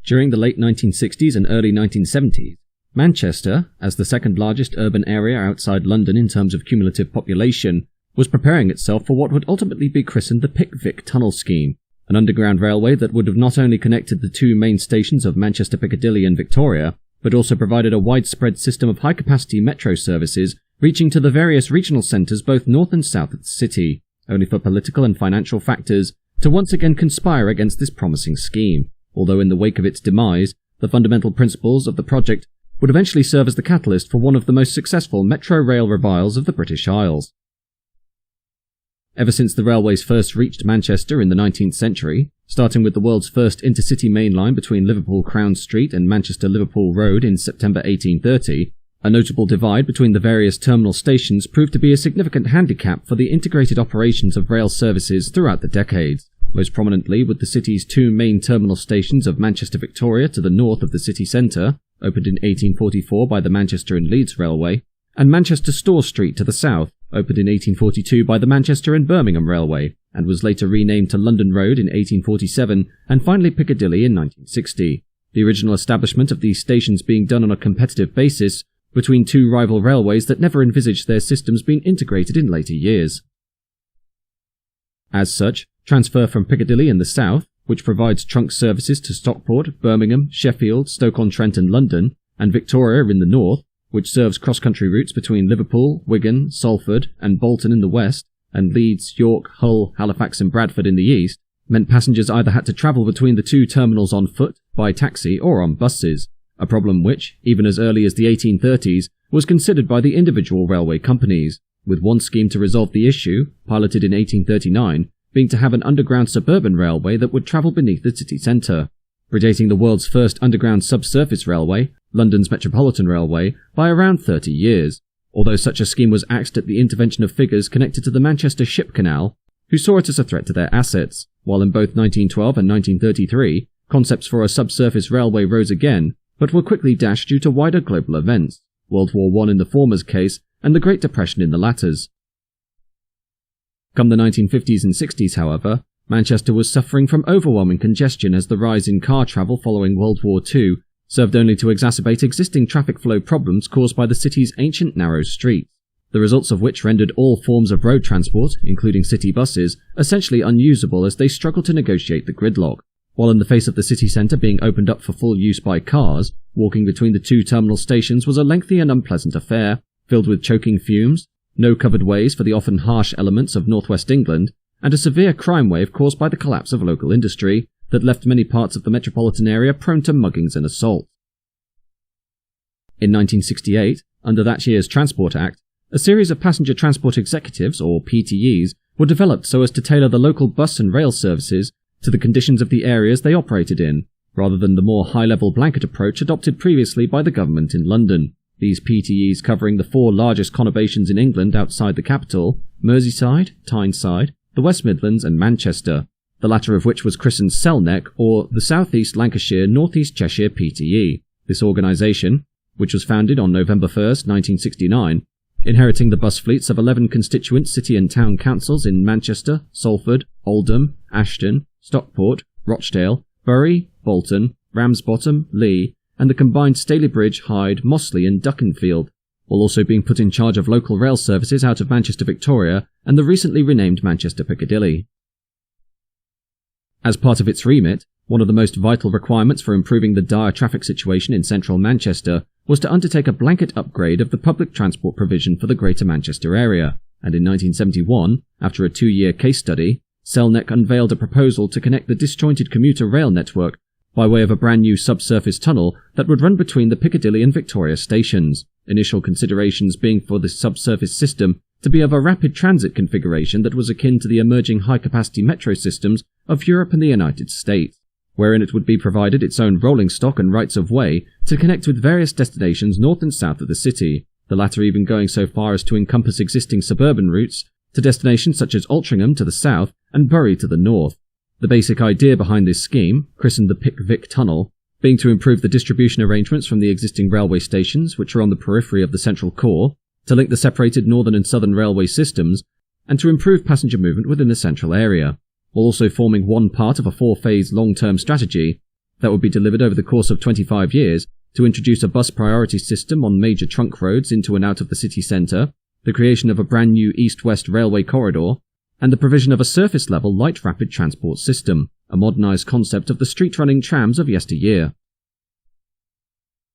During the late 1960s and early 1970s, Manchester, as the second largest urban area outside London in terms of cumulative population, was preparing itself for what would ultimately be christened the Pic-Vic tunnel scheme, an underground railway that would have not only connected the two main stations of Manchester Piccadilly and Victoria, but also provided a widespread system of high-capacity metro services reaching to the various regional centres both north and south of the city, only for political and financial factors to once again conspire against this promising scheme, although in the wake of its demise, the fundamental principles of the project would eventually serve as the catalyst for one of the most successful metro rail revials of the British Isles. Ever since the railways first reached Manchester in the 19th century, starting with the world's first intercity main line between Liverpool Crown Street and Manchester Liverpool Road in September 1830, a notable divide between the various terminal stations proved to be a significant handicap for the integrated operations of rail services throughout the decades, most prominently with the city's two main terminal stations of Manchester Victoria to the north of the city centre, opened in 1844 by the Manchester and Leeds Railway, and Manchester Store Street to the south, opened in 1842 by the Manchester and Birmingham Railway, and was later renamed to London Road in 1847 and finally Piccadilly in 1960. The original establishment of these stations being done on a competitive basis between two rival railways that never envisaged their systems being integrated in later years. As such, transfer from Piccadilly in the south, which provides trunk services to Stockport, Birmingham, Sheffield, Stoke-on-Trent and London, and Victoria in the north, which serves cross-country routes between Liverpool, Wigan, Salford and Bolton in the west, and Leeds, York, Hull, Halifax and Bradford in the east, meant passengers either had to travel between the two terminals on foot, by taxi or on buses, a problem which, even as early as the 1830s, was considered by the individual railway companies, with one scheme to resolve the issue, piloted in 1839, being to have an underground suburban railway that would travel beneath the city centre, predating the world's first underground subsurface railway, London's Metropolitan Railway, by around 30 years, although such a scheme was axed at the intervention of figures connected to the Manchester Ship Canal, who saw it as a threat to their assets, while in both 1912 and 1933, concepts for a subsurface railway rose again, but were quickly dashed due to wider global events, World War I in the former's case and the Great Depression in the latter's. Come the 1950s and 60s, however, Manchester was suffering from overwhelming congestion as the rise in car travel following World War II served only to exacerbate existing traffic flow problems caused by the city's ancient narrow streets, the results of which rendered all forms of road transport, including city buses, essentially unusable as they struggled to negotiate the gridlock. While in the face of the city centre being opened up for full use by cars, walking between the two terminal stations was a lengthy and unpleasant affair, filled with choking fumes, no covered ways for the often harsh elements of northwest England, and a severe crime wave caused by the collapse of local industry that left many parts of the metropolitan area prone to muggings and assault. In 1968, under that year's Transport Act, a series of passenger transport executives, or PTEs, were developed so as to tailor the local bus and rail services to the conditions of the areas they operated in, rather than the more high-level blanket approach adopted previously by the government in London. These PTEs covering the four largest conurbations in England outside the capital, Merseyside, Tyneside, the West Midlands and Manchester, the latter of which was christened SELNEC, or the South East Lancashire and Northeast Cheshire PTE. This organisation, which was founded on November 1, 1969, inheriting the bus fleets of 11 constituent city and town councils in Manchester, Salford, Oldham, Ashton, Stockport, Rochdale, Bury, Bolton, Ramsbottom, Lee, and the combined Stalybridge, Hyde, Mossley and Duckenfield, while also being put in charge of local rail services out of Manchester Victoria and the recently renamed Manchester Piccadilly. As part of its remit, one of the most vital requirements for improving the dire traffic situation in central Manchester was to undertake a blanket upgrade of the public transport provision for the Greater Manchester area, and in 1971, after a 2-year case study, SELNEC unveiled a proposal to connect the disjointed commuter rail network by way of a brand new subsurface tunnel that would run between the Piccadilly and Victoria stations, initial considerations being for this subsurface system to be of a rapid transit configuration that was akin to the emerging high-capacity metro systems of Europe and the United States, wherein it would be provided its own rolling stock and rights of way to connect with various destinations north and south of the city, the latter even going so far as to encompass existing suburban routes to destinations such as Altrincham to the south and Bury to the north. The basic idea behind this scheme, christened the Pic-Vic tunnel, being to improve the distribution arrangements from the existing railway stations, which are on the periphery of the central core, to link the separated northern and southern railway systems, and to improve passenger movement within the central area, while also forming one part of a 4-phase long-term strategy that would be delivered over the course of 25 years to introduce a bus priority system on major trunk roads into and out of the city centre, the creation of a brand new east-west railway corridor, and the provision of a surface-level light rapid transport system, a modernised concept of the street-running trams of yesteryear.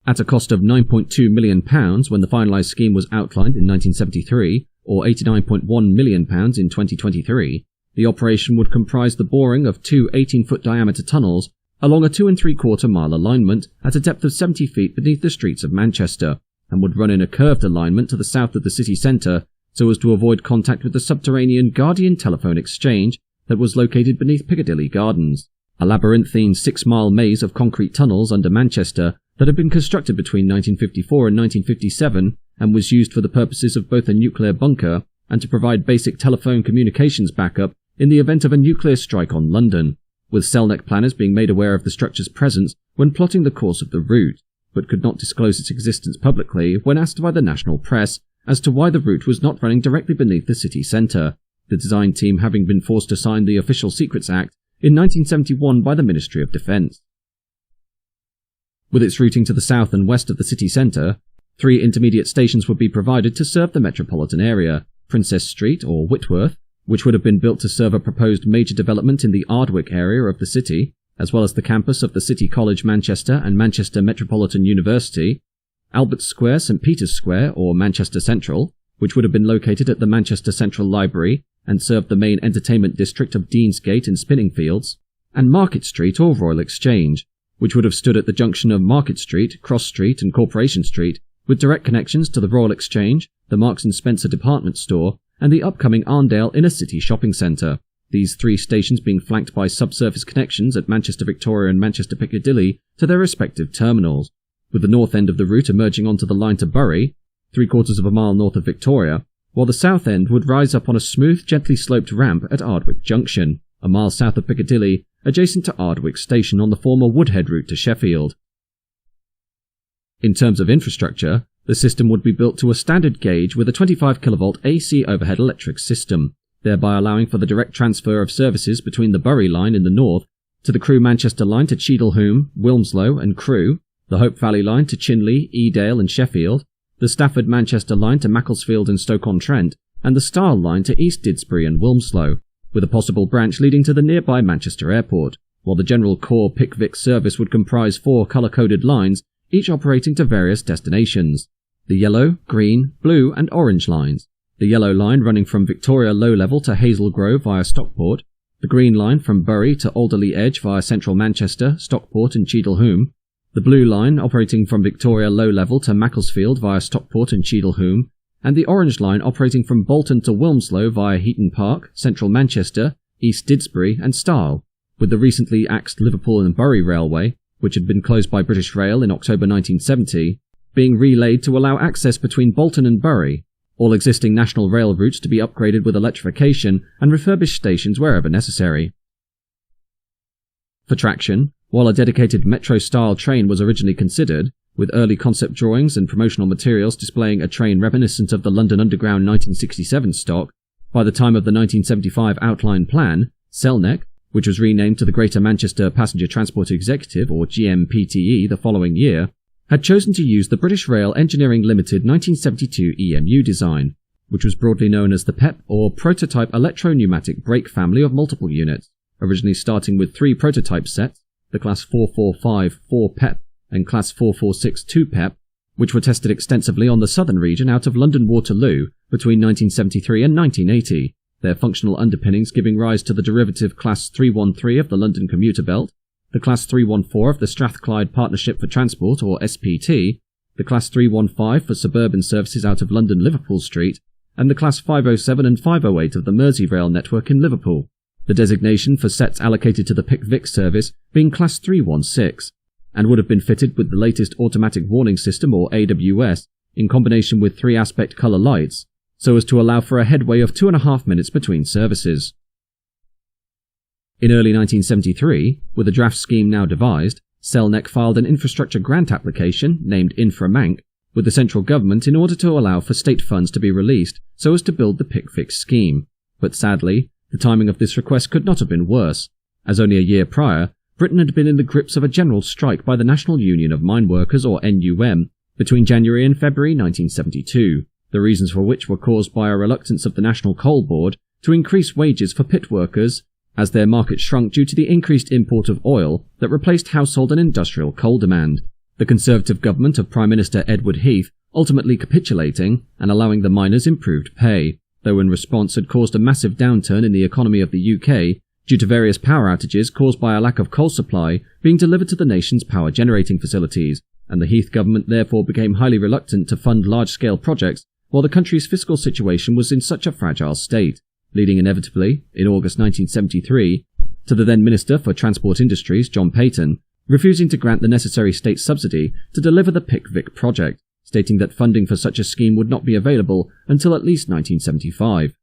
At a cost of £9.2 million when the finalised scheme was outlined in 1973, or £89.1 million in 2023, the operation would comprise the boring of two 18-foot diameter tunnels along a 2 3/4 mile alignment at a depth of 70 feet beneath the streets of Manchester, and would run in a curved alignment to the south of the city centre so as to avoid contact with the subterranean Guardian telephone exchange that was located beneath Piccadilly Gardens, a labyrinthine 6-mile maze of concrete tunnels under Manchester that had been constructed between 1954 and 1957 and was used for the purposes of both a nuclear bunker and to provide basic telephone communications backup in the event of a nuclear strike on London, with SELNEC planners being made aware of the structure's presence when plotting the course of the route, but could not disclose its existence publicly when asked by the national press as to why the route was not running directly beneath the city centre, the design team having been forced to sign the Official Secrets Act in 1971 by the Ministry of Defence. With its routing to the south and west of the city centre, 3 intermediate stations would be provided to serve the metropolitan area: Princess Street or Whitworth, which would have been built to serve a proposed major development in the Ardwick area of the city, as well as the campus of the City College Manchester and Manchester Metropolitan University; Albert Square, St Peter's Square or Manchester Central, which would have been located at the Manchester Central Library and served the main entertainment district of Deansgate and Spinningfields; and Market Street or Royal Exchange, which would have stood at the junction of Market Street, Cross Street and Corporation Street, with direct connections to the Royal Exchange, the Marks & Spencer department store, and the upcoming Arndale Inner City shopping centre, these 3 stations being flanked by subsurface connections at Manchester Victoria and Manchester Piccadilly to their respective terminals, with the north end of the route emerging onto the line to Bury, 3/4 of a mile north of Victoria, while the south end would rise up on a smooth, gently sloped ramp at Ardwick Junction, a mile south of Piccadilly, adjacent to Ardwick Station on the former Woodhead route to Sheffield. In terms of infrastructure, the system would be built to a standard gauge with a 25 kV AC overhead electric system, thereby allowing for the direct transfer of services between the Bury line in the north to the Crewe Manchester line to Cheadleham, Wilmslow and Crewe, the Hope Valley line to Chinley, Edale and Sheffield, the Stafford Manchester line to Macclesfield and Stoke-on-Trent, and the Style line to East Didsbury and Wilmslow, with a possible branch leading to the nearby Manchester Airport, while the general core Pic-Vic service would comprise 4 colour-coded lines, each operating to various destinations: the yellow, green, blue and orange lines, the yellow line running from Victoria Low Level to Hazel Grove via Stockport, the green line from Bury to Alderley Edge via Central Manchester, Stockport and Cheadleham, the blue line operating from Victoria Low Level to Macclesfield via Stockport and Cheadleham, and the orange line operating from Bolton to Wilmslow via Heaton Park, Central Manchester, East Didsbury and Style, with the recently axed Liverpool and Bury Railway, which had been closed by British Rail in October 1970, being relayed to allow access between Bolton and Bury, all existing national rail routes to be upgraded with electrification and refurbished stations wherever necessary. For traction, while a dedicated metro-style train was originally considered, with early concept drawings and promotional materials displaying a train reminiscent of the London Underground 1967 stock, by the time of the 1975 outline plan, SELNEC, which was renamed to the Greater Manchester Passenger Transport Executive or GMPTE the following year, had chosen to use the British Rail Engineering Limited 1972 EMU design, which was broadly known as the PEP or Prototype Electro-Pneumatic Brake family of multiple units, originally starting with 3 prototype sets, the Class 445-4 PEP and Class 446-2 PEP, which were tested extensively on the southern region out of London Waterloo between 1973 and 1980, their functional underpinnings giving rise to the derivative Class 313 of the London Commuter Belt, the Class 314 of the Strathclyde Partnership for Transport or SPT, the Class 315 for suburban services out of London Liverpool Street, and the Class 507 and 508 of the Merseyrail network in Liverpool, the designation for sets allocated to the Pic-Vic service being Class 316, and would have been fitted with the latest automatic warning system or AWS in combination with 3-aspect colour lights, so as to allow for a headway of 2.5 minutes between services. In early 1973, with a draft scheme now devised, SELNEC filed an infrastructure grant application, named InfraManc, with the central government in order to allow for state funds to be released so as to build the Pic-Vic scheme. But sadly, the timing of this request could not have been worse, as only a year prior, Britain had been in the grips of a general strike by the National Union of Mine Workers, or NUM, between January and February 1972, the reasons for which were caused by a reluctance of the National Coal Board to increase wages for pit workers as their market shrunk due to the increased import of oil that replaced household and industrial coal demand. The Conservative government of Prime Minister Edward Heath ultimately capitulating and allowing the miners improved pay, though in response had caused a massive downturn in the economy of the UK due to various power outages caused by a lack of coal supply being delivered to the nation's power generating facilities, and the Heath government therefore became highly reluctant to fund large-scale projects while the country's fiscal situation was in such a fragile state, leading inevitably, in August 1973, to the then Minister for Transport Industries, John Peyton, refusing to grant the necessary state subsidy to deliver the Pic-Vic project, stating that funding for such a scheme would not be available until at least 1975.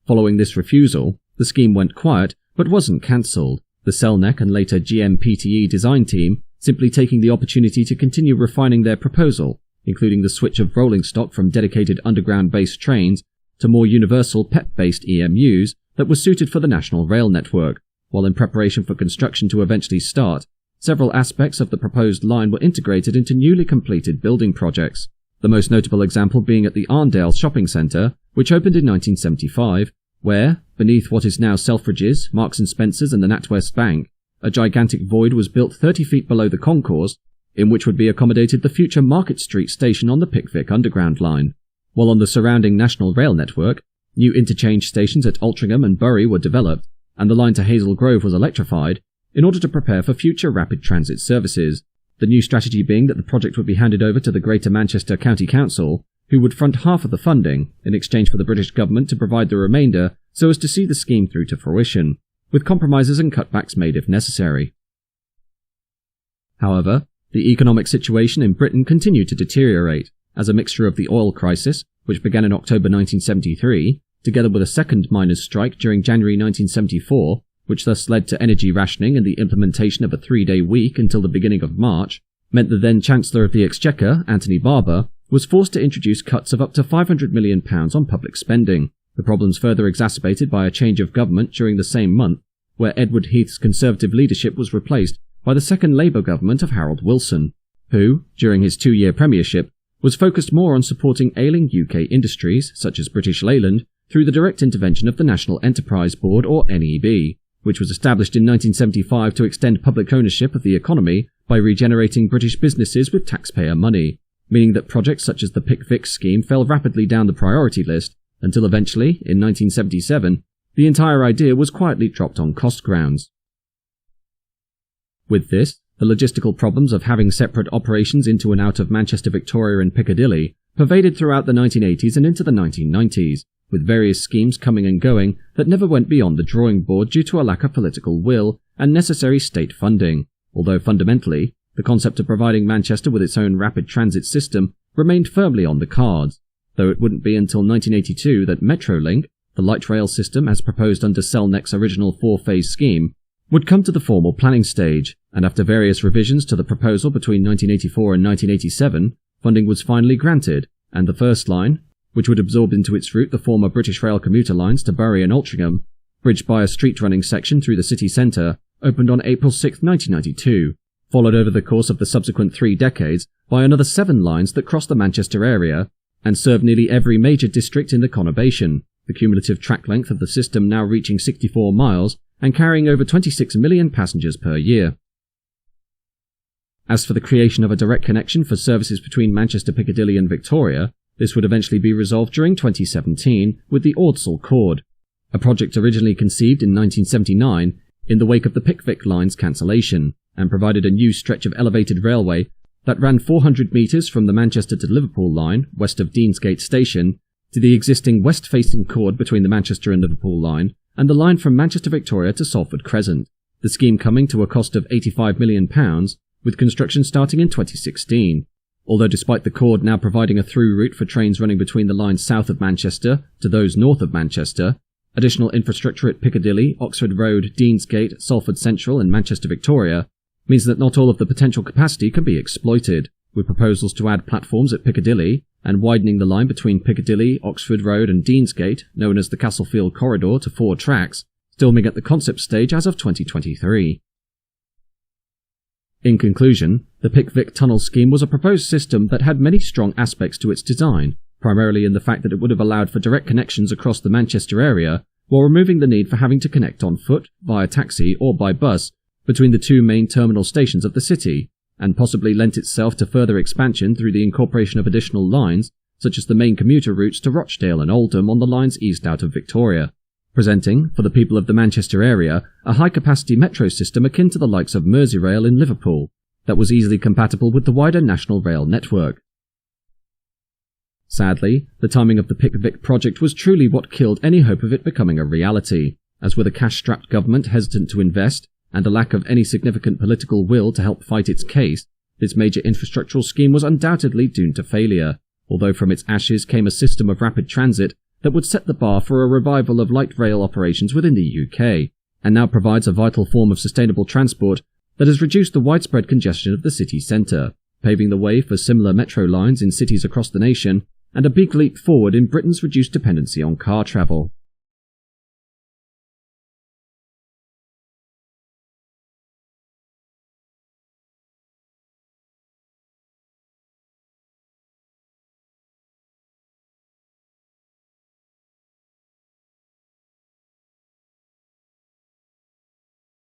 Following this refusal, the scheme went quiet but wasn't cancelled, the SELNEC and later PTE design team simply taking the opportunity to continue refining their proposal, including the switch of rolling stock from dedicated underground-based trains to more universal PEP-based EMUs that were suited for the national rail network. While in preparation for construction to eventually start, several aspects of the proposed line were integrated into newly completed building projects, the most notable example being at the Arndale Shopping Centre, which opened in 1975, where, beneath what is now Selfridges, Marks & Spencer's and the NatWest Bank, a gigantic void was built 30 feet below the concourse, in which would be accommodated the future Market Street station on the Pic-Vic Underground line. While on the surrounding national rail network, new interchange stations at Altrincham and Bury were developed, and the line to Hazel Grove was electrified, in order to prepare for future rapid transit services, the new strategy being that the project would be handed over to the Greater Manchester County Council, who would front half of the funding, in exchange for the British government to provide the remainder so as to see the scheme through to fruition, with compromises and cutbacks made if necessary. However, the economic situation in Britain continued to deteriorate, as a mixture of the oil crisis, which began in October 1973, together with a second miners' strike during January 1974, which thus led to energy rationing and the implementation of a 3-day week until the beginning of March, meant the then Chancellor of the Exchequer, Anthony Barber, was forced to introduce cuts of up to £500 million on public spending, the problems further exacerbated by a change of government during the same month, where Edward Heath's Conservative leadership was replaced by the second Labour government of Harold Wilson, who, during his 2-year premiership, was focused more on supporting ailing UK industries, such as British Leyland, through the direct intervention of the National Enterprise Board, or NEB, which was established in 1975 to extend public ownership of the economy by regenerating British businesses with taxpayer money, meaning that projects such as the Pic-Vic scheme fell rapidly down the priority list, until eventually, in 1977, the entire idea was quietly dropped on cost grounds. With this, the logistical problems of having separate operations into and out of Manchester, Victoria and Piccadilly pervaded throughout the 1980s and into the 1990s, with various schemes coming and going that never went beyond the drawing board due to a lack of political will and necessary state funding, although fundamentally, the concept of providing Manchester with its own rapid transit system remained firmly on the cards, though it wouldn't be until 1982 that Metrolink, the light rail system as proposed under SELNEC's original 4-phase scheme, would come to the formal planning stage, and after various revisions to the proposal between 1984 and 1987, funding was finally granted, and the first line, which would absorb into its route the former British Rail commuter lines to Bury and Altrincham, bridged by a street-running section through the city centre, opened on April 6, 1992, followed over the course of the subsequent 3 decades by another 7 lines that crossed the Manchester area, and served nearly every major district in the conurbation, the cumulative track length of the system now reaching 64 miles and carrying over 26 million passengers per year. As for the creation of a direct connection for services between Manchester, Piccadilly and Victoria, this would eventually be resolved during 2017 with the Ordsall Chord, a project originally conceived in 1979 in the wake of the Pic-Vic line's cancellation, and provided a new stretch of elevated railway that ran 400 metres from the Manchester to Liverpool line, west of Deansgate Station, to the existing west-facing chord between the Manchester and Liverpool line, and the line from Manchester Victoria to Salford Crescent, the scheme coming to a cost of £85 million, with construction starting in 2016. Although despite the chord now providing a through route for trains running between the lines south of Manchester to those north of Manchester, additional infrastructure at Piccadilly, Oxford Road, Deansgate, Salford Central and Manchester Victoria means that not all of the potential capacity can be exploited, with proposals to add platforms at Piccadilly and widening the line between Piccadilly, Oxford Road and Deansgate, known as the Castlefield Corridor, to 4 tracks, still being at the concept stage as of 2023. In conclusion, the Pic-Vic tunnel scheme was a proposed system that had many strong aspects to its design, primarily in the fact that it would have allowed for direct connections across the Manchester area, while removing the need for having to connect on foot, via taxi, or by bus between the two main terminal stations of the city, and possibly lent itself to further expansion through the incorporation of additional lines, such as the main commuter routes to Rochdale and Oldham on the lines east out of Victoria, presenting, for the people of the Manchester area, a high-capacity metro system akin to the likes of Merseyrail in Liverpool, that was easily compatible with the wider national rail network. Sadly, the timing of the Pic-Vic project was truly what killed any hope of it becoming a reality, as with a cash-strapped government hesitant to invest, and a lack of any significant political will to help fight its case, this major infrastructural scheme was undoubtedly doomed to failure, although from its ashes came a system of rapid transit that would set the bar for a revival of light rail operations within the UK, and now provides a vital form of sustainable transport that has reduced the widespread congestion of the city centre, paving the way for similar metro lines in cities across the nation, and a big leap forward in Britain's reduced dependency on car travel.